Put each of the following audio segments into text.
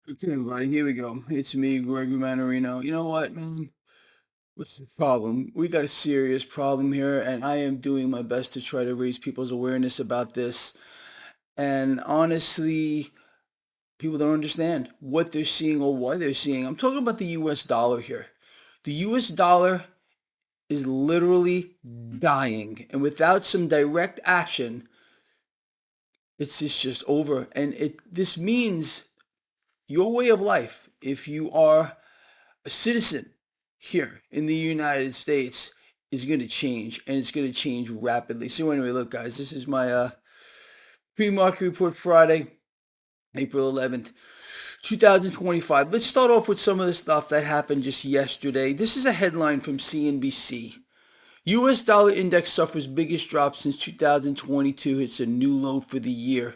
Okay, everybody, here we go. It's me, Gregory Mannarino. You know what, man? What's the problem? We got a serious problem here, and I am doing my best to try to raise people's awareness about this. And honestly, people don't understand what they're seeing or why they're seeing. I'm talking about the US dollar here. The US dollar is literally dying, and without some direct action, it's just over. And this means your way of life, if you are a citizen here in the United States, is going to change, and it's going to change rapidly. So anyway, look, guys, this is my pre-market report Friday, April 11th, 2025. Let's start off with some of the stuff that happened just yesterday. This is a headline from CNBC. U.S. dollar index suffers biggest drop since 2022, hits a new low for the year.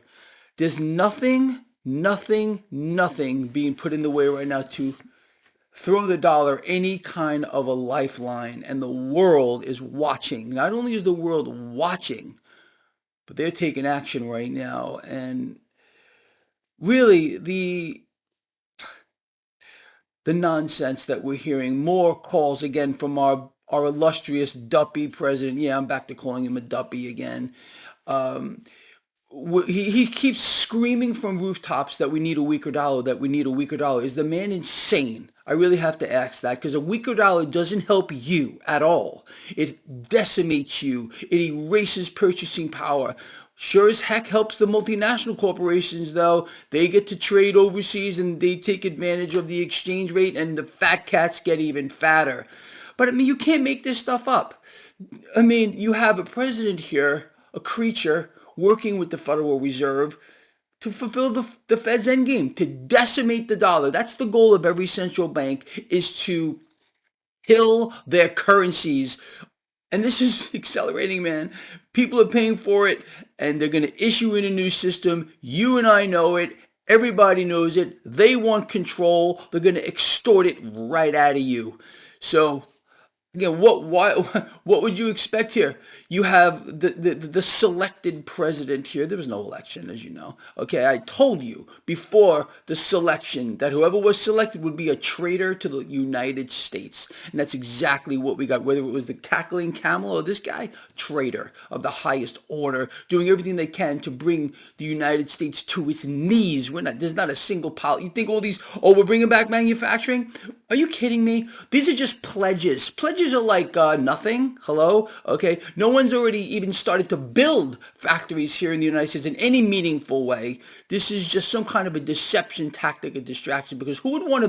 There's nothing being put in the way right now to throw the dollar any kind of a lifeline, and the world is watching. Not only is the world watching, but they're taking action right now. And really, the nonsense that we're hearing, more calls again from our illustrious duppy president. Yeah, I'm back to calling him a duppy again. Um, he keeps screaming from rooftops that we need a weaker dollar, that we need a weaker dollar. Is the man insane? I really have to ask that, because a weaker dollar doesn't help you at all. It decimates you. It erases purchasing power. Sure as heck helps the multinational corporations, though. They get to trade overseas and they take advantage of the exchange rate, and the fat cats get even fatter. But I mean, you can't make this stuff up. I mean, you have a president here, a creature, working with the Federal Reserve to fulfill the Fed's endgame, to decimate the dollar. That's the goal of every central bank, is to kill their currencies. And this is accelerating, man. People are paying for it, and they're going to issue in a new system. You and I know it. Everybody knows it. They want control. They're going to extort it right out of you. So again, what would you expect here? You have the selected president here. There was no election, as you know. Okay, I told you before the selection that whoever was selected would be a traitor to the United States. And that's exactly what we got. Whether it was the cackling camel or this guy, traitor of the highest order, doing everything they can to bring the United States to its knees. There's not a single policy. You think all these, oh, we're bringing back manufacturing? Are you kidding me? These are just pledges. Pledges are like nothing. Hello? Okay. No one's already even started to build factories here in the United States in any meaningful way. This is just some kind of a deception tactic, a distraction, because would you want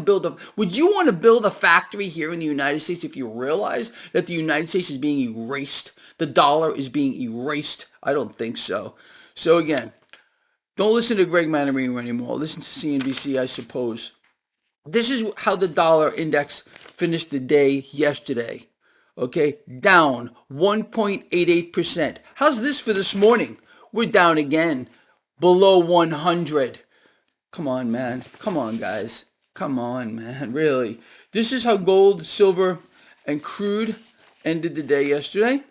to build a factory here in the United States if you realize that the United States is being erased? The dollar is being erased? I don't think so. So again, don't listen to Greg Mannarino anymore. Listen to CNBC, I suppose. This is how the dollar index finished the day yesterday. Okay, down 1.88%. How's this for this morning? We're down again, below 100. Come on, man. Come on, guys. Come on, man. Really. This is how gold, silver, and crude ended the day yesterday.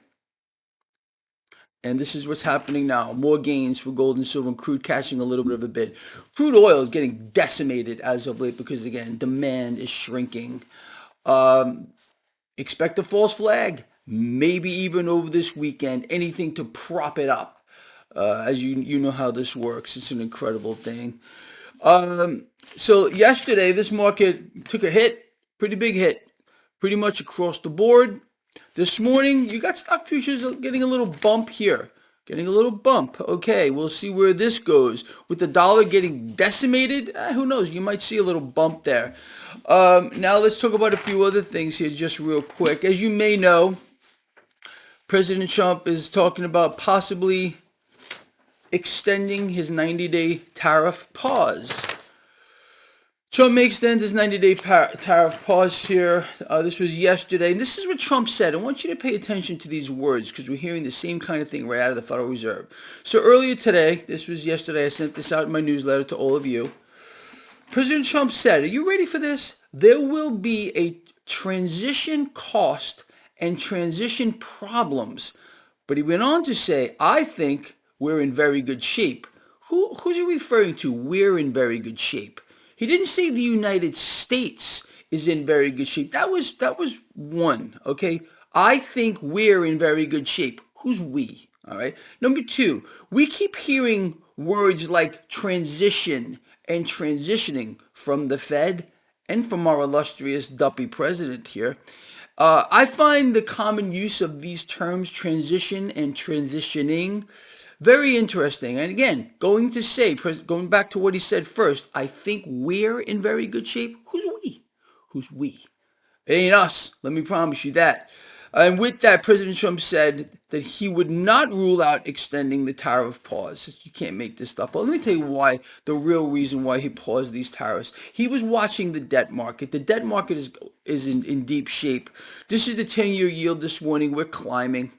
And this is what's happening now. More gains for gold and silver, and crude catching a little bit of a bid. Crude oil is getting decimated as of late because, again, demand is shrinking. Um, Expect a false flag, maybe even over this weekend. Anything to prop it up. As you know how this works. It's an incredible thing. So yesterday, this market took a hit, pretty big hit, pretty much across the board. This morning, you got stock futures getting a little bump here. Getting a little bump. Okay, we'll see where this goes. With the dollar getting decimated, who knows? You might see a little bump there. Now let's talk about a few other things here just real quick. As you may know, President Trump is talking about possibly extending his 90-day tariff pause. Trump may extend his 90-day tariff pause here. This was yesterday. And this is what Trump said. I want you to pay attention to these words, because we're hearing the same kind of thing right out of the Federal Reserve. So earlier today, this was yesterday, I sent this out in my newsletter to all of you. President Trump said, are you ready for this? There will be a transition cost and transition problems. But he went on to say, I think we're in very good shape. Who's he referring to? We're in very good shape. He didn't say the United States is in very good shape. That was one, okay? I think we're in very good shape. Who's we? All right. Number two, we keep hearing words like transition and transitioning from the Fed and from our illustrious Duppy president here. I find the common use of these terms, transition and transitioning, very interesting. And again, going back to what he said first, I think we're in very good shape. Who's we? Who's we? It ain't us. Let me promise you that. And with that, President Trump said that he would not rule out extending the tariff pause. You can't make this stuff up. Let me tell you why, the real reason why he paused these tariffs. He was watching the debt market. The debt market is in deep shape. This is the 10-year yield this morning. We're climbing.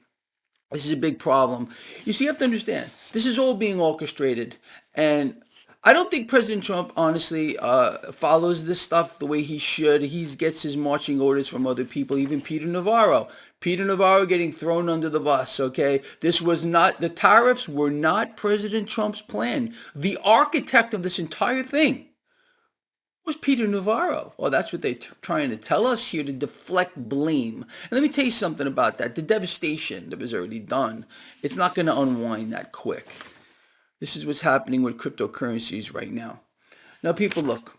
This is a big problem. You see, you have to understand, this is all being orchestrated. And I don't think President Trump, honestly, follows this stuff the way he should. He gets his marching orders from other people, even Peter Navarro. Peter Navarro getting thrown under the bus, okay? The tariffs were not President Trump's plan. The architect of this entire thing was Peter Navarro. Well, that's what they're trying to tell us here, to deflect blame. And let me tell you something about that. The devastation that was already done, it's not going to unwind that quick. This is what's happening with cryptocurrencies right now. Now, people, look,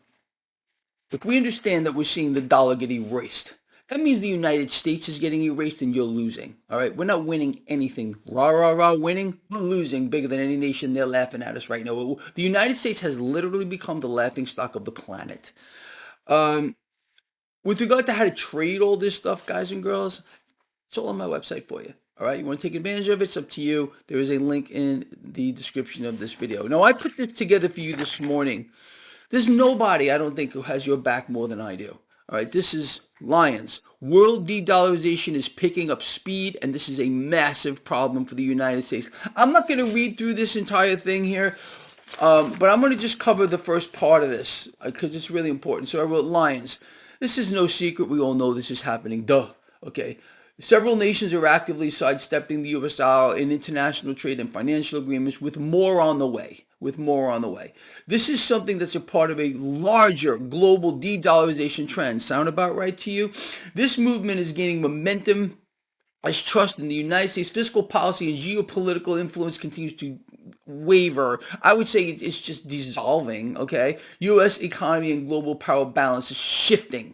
we understand that we're seeing the dollar get erased. That means the United States is getting erased and you're losing. All right, we're not winning anything. Rah, rah, rah, winning. We're losing bigger than any nation. They're laughing at us right now. The United States has literally become the laughingstock of the planet. With regard to how to trade all this stuff, guys and girls, it's all on my website for you. All right, you want to take advantage of it? It's up to you. There is a link in the description of this video. Now, I put this together for you this morning. There's nobody, I don't think, who has your back more than I do. All right, this is Lions. World de-dollarization is picking up speed, and this is a massive problem for the United States. I'm not going to read through this entire thing here, but I'm going to just cover the first part of this because it's really important. So I wrote Lions. This is no secret. We all know this is happening. Duh. Okay. Several nations are actively sidestepping the U.S. dollar in international trade and financial agreements, with more on the way. This is something that's a part of a larger global de-dollarization trend. Sound about right to you? This movement is gaining momentum as trust in the United States fiscal policy and geopolitical influence continues to waver. I would say it's just dissolving, okay? U.S. economy and global power balance is shifting.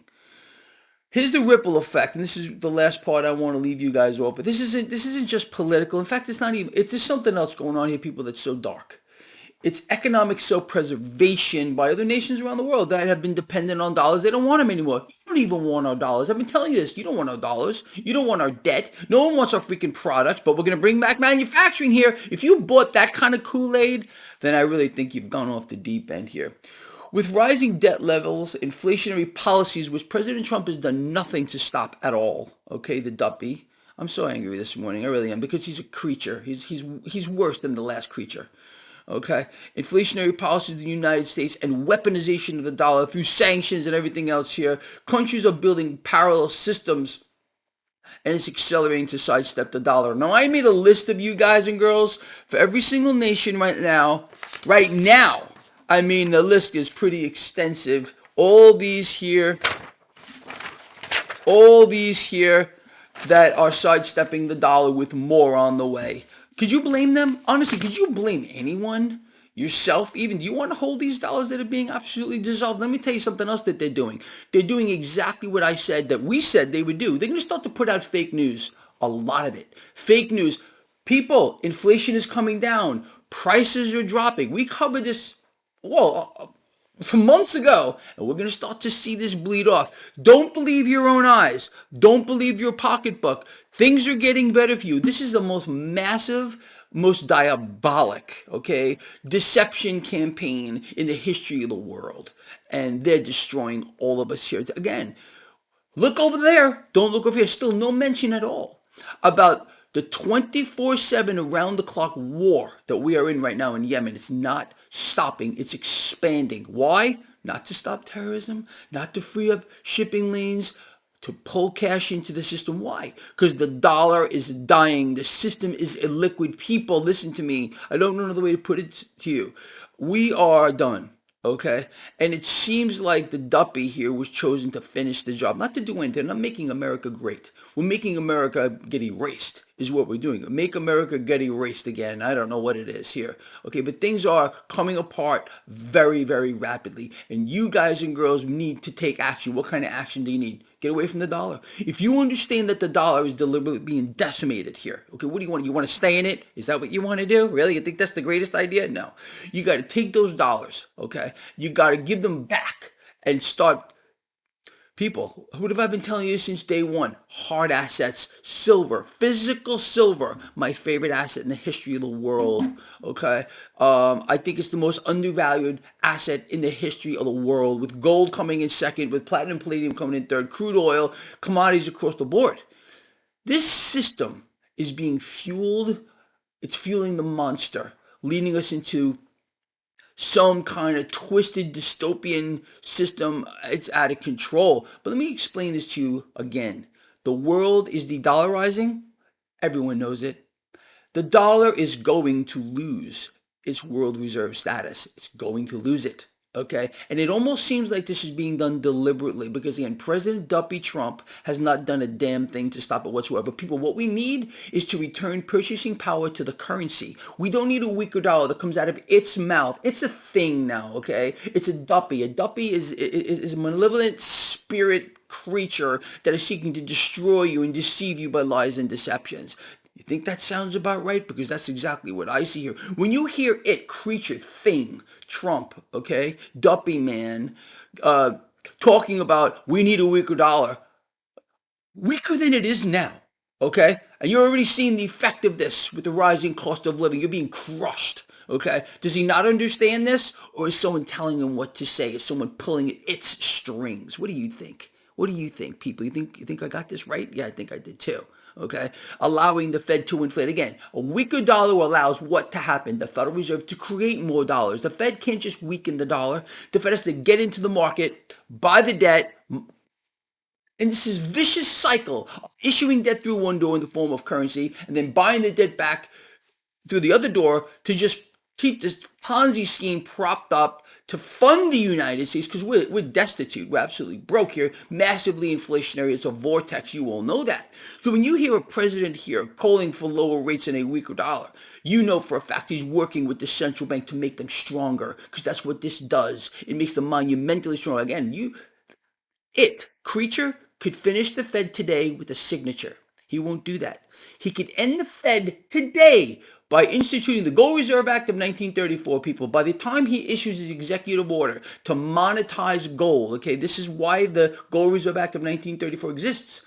Here's the ripple effect, and this is the last part I want to leave you guys off with. This isn't just political. In fact, it's just something else going on here, people, that's so dark. It's economic self-preservation by other nations around the world that have been dependent on dollars. They don't want them anymore. You don't even want our dollars. I've been telling you this. You don't want our dollars. You don't want our debt. No one wants our freaking products, but we're going to bring back manufacturing here. If you bought that kind of Kool-Aid, then I really think you've gone off the deep end here. With rising debt levels, inflationary policies, which President Trump has done nothing to stop at all, okay, the Duppy. I'm so angry this morning, I really am, because he's a creature. He's worse than the last creature, okay? Inflationary policies in the United States and weaponization of the dollar through sanctions and everything else here. Countries are building parallel systems, and it's accelerating to sidestep the dollar. Now, I made a list of you guys and girls for every single nation right now. I mean, the list is pretty extensive. All these here that are sidestepping the dollar, with more on the way. Could you blame them? Honestly, could you blame anyone? Yourself even? Do you want to hold these dollars that are being absolutely dissolved? Let me tell you something else that they're doing. They're doing exactly what I said that we said they would do. They're going to start to put out fake news. A lot of it. Fake news. People, inflation is coming down. Prices are dropping. We covered this from months ago, and we're going to start to see this bleed off. Don't believe your own eyes. Don't believe your pocketbook. Things are getting better for you. This is the most massive, most diabolic, okay, deception campaign in the history of the world, and they're destroying all of us here. Again, look over there. Don't look over here. Still no mention at all about the 24/7 around-the-clock war that we are in right now in Yemen. It's not stopping. It's expanding. Why? Not to stop terrorism, not to free up shipping lanes, to pull cash into the system. Why? Because the dollar is dying. The system is illiquid. People, listen to me. I don't know another way to put it to you. We are done. Okay. And it seems like the duppy here was chosen to finish the job, not to do anything. Not making America great. We're making America get erased, is what we're doing. Make America get erased again. I don't know what it is here. Okay. But things are coming apart very, very rapidly. And you guys and girls need to take action. What kind of action do you need? Get away from the dollar. If you understand that the dollar is deliberately being decimated here, okay, what do you want? You want to stay in it? Is that what you want to do? Really? You think that's the greatest idea? No. You got to take those dollars, okay? You got to give them back and start. People, what have I been telling you since day one? Hard assets, silver, physical silver, my favorite asset in the history of the world. Okay, I think it's the most undervalued asset in the history of the world. With gold coming in second, with platinum, palladium coming in third, crude oil, commodities across the board. This system is being fueled. It's fueling the monster, leading us into some kind of twisted dystopian system. It's out of control. But let me explain this to you again. The world is de-dollarizing. Everyone knows it. The dollar is going to lose its world reserve status. It's going to lose it. Okay. And it almost seems like this is being done deliberately because, again, President Duppy Trump has not done a damn thing to stop it whatsoever. People, what we need is to return purchasing power to the currency. We don't need a weaker dollar that comes out of its mouth. It's a thing now. Okay. It's a Duppy. A Duppy is a malevolent spirit creature that is seeking to destroy you and deceive you by lies and deceptions. You think that sounds about right? Because that's exactly what I see here. When you hear it, creature, thing, Trump, okay, Duppy man, uh, talking about we need a weaker dollar, weaker than it is now, okay? And you're already seeing the effect of this with the rising cost of living. You're being crushed, okay? Does he not understand this? Or is someone telling him what to say? Is someone pulling at its strings? What do you think? What do you think, people? You think I got this right? Yeah, I think I did too. Okay, allowing the Fed to inflate. Again, a weaker dollar allows what to happen? The Federal Reserve to create more dollars. The Fed can't just weaken the dollar. The Fed has to get into the market, buy the debt, and this is vicious cycle of issuing debt through one door in the form of currency and then buying the debt back through the other door to just keep this Ponzi scheme propped up to fund the United States because we're destitute. We're absolutely broke here. Massively inflationary. It's a vortex. You all know that. So when you hear a president here calling for lower rates and a weaker dollar, you know for a fact he's working with the central bank to make them stronger because that's what this does. It makes them monumentally strong. Again, creature, could finish the Fed today with a signature. He won't do that. He could end the Fed today by instituting the Gold Reserve Act of 1934, people. By the time he issues his executive order to monetize gold, okay, this is why the Gold Reserve Act of 1934 exists.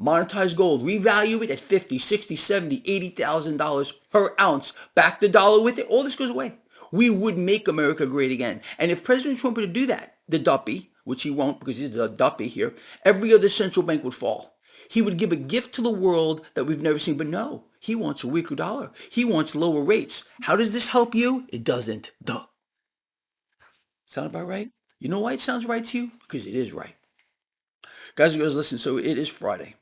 Monetize gold, revalue it at 50, 60, 70, $80,000 per ounce. Back the dollar with it. All this goes away. We would make America great again. And if President Trump were to do that, the Duppy, which he won't because he's the Duppy here, every other central bank would fall. He would give a gift to the world that we've never seen. But no, he wants a weaker dollar. He wants lower rates. How does this help you? It doesn't. Duh. Sound about right? You know why it sounds right to you? Because it is right. Guys and girls, listen, so it is Friday.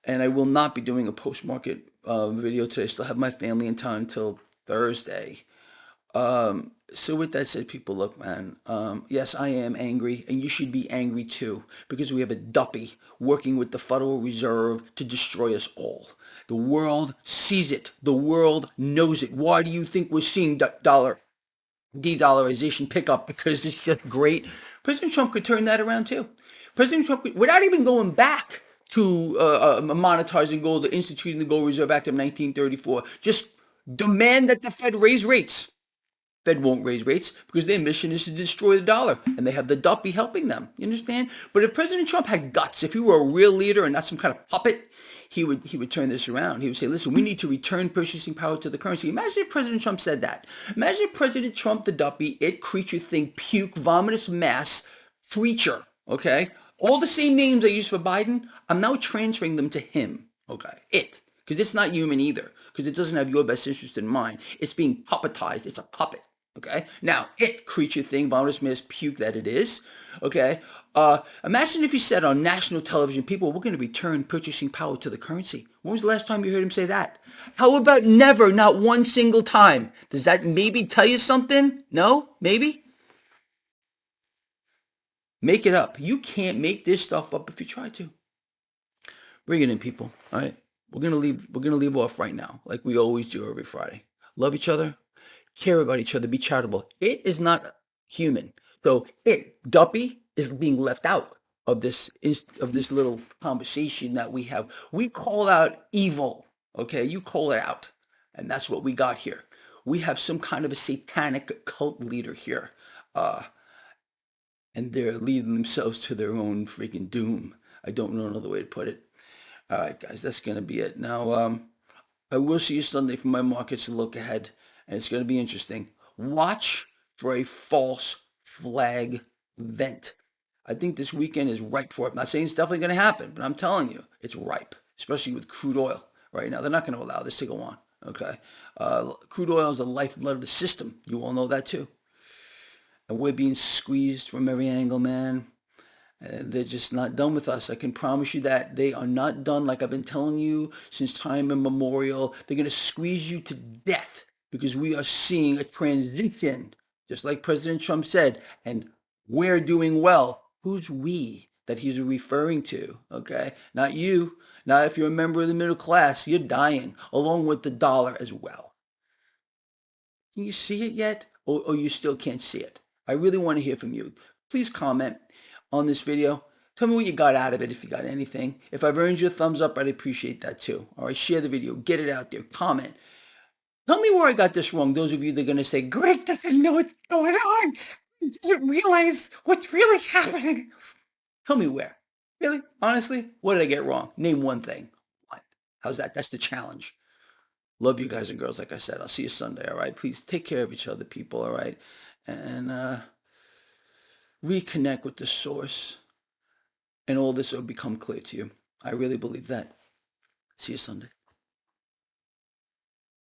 And I will not be doing a post-market video today. I still have my family in town until Thursday. So with that said, people, look, man, yes, I am angry, and you should be angry too, because we have a Duppy working with the Federal Reserve to destroy us all. The world sees it. The world knows it. Why do you think we're seeing de-dollarization pick up? Because it's just great. President Trump could turn that around too. President Trump, without even going back to monetizing gold, instituting the Gold Reserve Act of 1934, just demand that the Fed raise rates. Fed won't raise rates because their mission is to destroy the dollar, and they have the Duppy helping them. You understand? But if President Trump had guts, if he were a real leader and not some kind of puppet, he would turn this around. He would say, listen, we need to return purchasing power to the currency. Imagine if President Trump said that. Imagine if President Trump, the Duppy, it, creature, thing, puke, vomitous mass, creature, okay? All the same names I used for Biden, I'm now transferring them to him, okay? It, because it's not human either, because it doesn't have your best interest in mind. It's being puppetized. It's a puppet. Okay. Now, it, creature, thing, vomitous mass, puke that it is. Okay. Imagine if he said on national television, people, we're going to return purchasing power to the currency. When was the last time you heard him say that? How about never, not one single time? Does that maybe tell you something? No? Maybe? Make it up. You can't make this stuff up if you try to. Bring it in, people. All right. We're gonna leave off right now, like we always do every Friday. Love each other, care about each other, be charitable. It is not human. So Duppy is being left out of this little conversation that we have. We call out evil. Okay, you call it out, and that's what we got here. We have some kind of a satanic cult leader here, uh, and they're leading themselves to their own freaking doom. I don't know another way to put it. All right, guys, that's gonna be it. Now, I will see you Sunday for my markets to look ahead, and it's gonna be interesting. Watch for a false flag vent. I think this weekend is ripe for it. I'm not saying it's definitely gonna happen, but I'm telling you, it's ripe, especially with crude oil right now. They're not gonna allow this to go on. Okay, crude oil is the lifeblood of the system. You all know that too, and we're being squeezed from every angle, man. They're just not done with us. I can promise you that. They are not done, like I've been telling you since time immemorial. They're going to squeeze you to death because we are seeing a transition, just like President Trump said, and we're doing well. Who's we that he's referring to? Okay, not you. Now, if you're a member of the middle class, you're dying along with the dollar as well. Can you see it yet? Or you still can't see it? I really want to hear from you. Please comment on this video. Tell me what you got out of it, if you got anything. If I've earned you a thumbs up, I'd appreciate that too. All right, share the video. Get it out there. Comment. Tell me where I got this wrong. Those of you that are going to say, Greg doesn't know what's going on. He doesn't realize what's really happening. Tell me where. Really? Honestly, what did I get wrong? Name one thing. One. How's that? That's the challenge. Love you guys and girls, like I said. I'll see you Sunday, all right? Please take care of each other, people, all right? And reconnect with the source, and all this will become clear to you. I really believe that. See you Sunday.